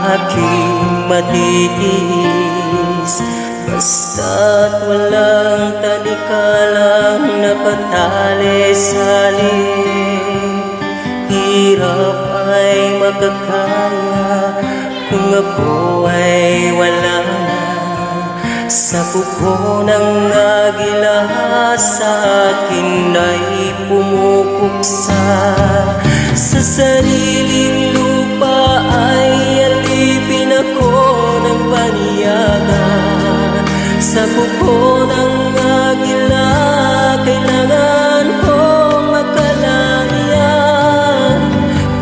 aking matitiis, basta't walang talikalang nakatali sa liig. Hirap ay makakaya kung ako ay wala na. Sa kuko ng agila sa akin ay pumupuksa. Sa sariling lupa ay alipin ako ng paniyagan. Sa kuko ng agila kailangan kong makalaya.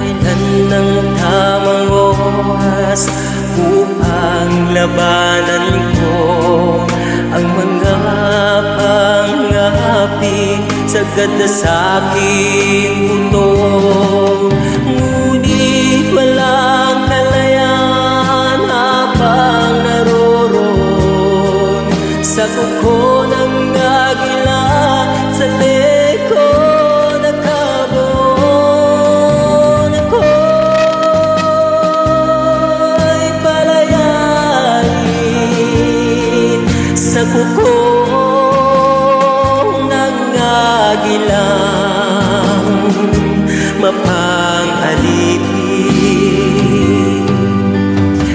Kailan ng tamang oras upang labanan ko ang mga pangapi sagad na sa'king buto. Ngunit walang kalayaan habang naroroon sa kuko ng agila sa likod ng kabon. Ako'y palayain sa kuko agilang mapang-alipin.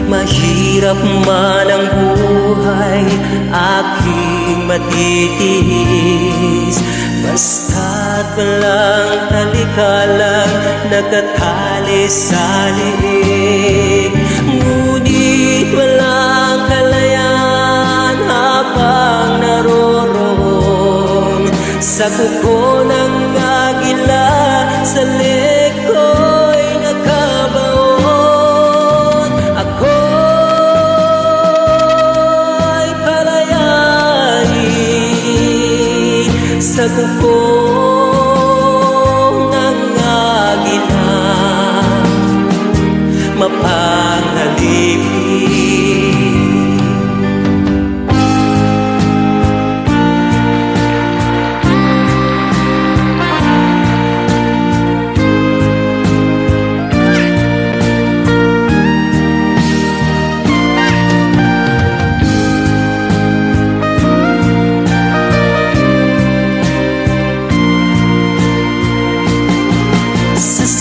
Mahirap man ang buhay, aking matitiis, basta't walang talikalang nakatali sa liig. Ngunit walang kalayaan habang naroroon sa kuko ng agila sa liko'y nakabaon. Ako'y palayain sa kuko ng agila mapang-alipin.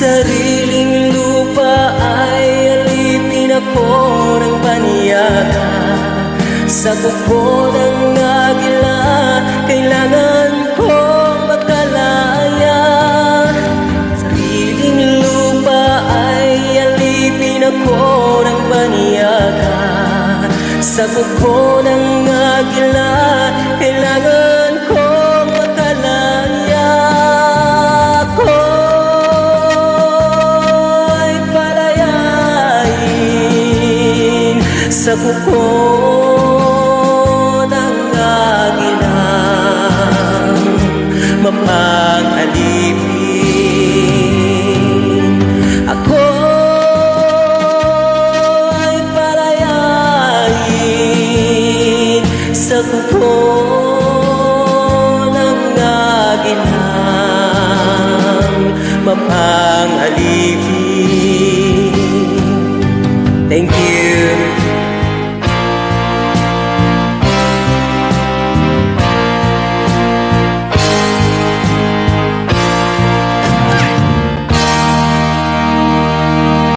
Sariling lupa ay alipin ako ng paniyaga. Sa kuko ng agila kailangan kong makalaya. Sariling lupa ay alipin ako ng paniyaga. Sa kuko ng agila kailangan kong makalaya. Sa kuko ng agilang mapang-alipin. Ako'y palayain sa kuko ng agilang mapang-alipin. Thank you.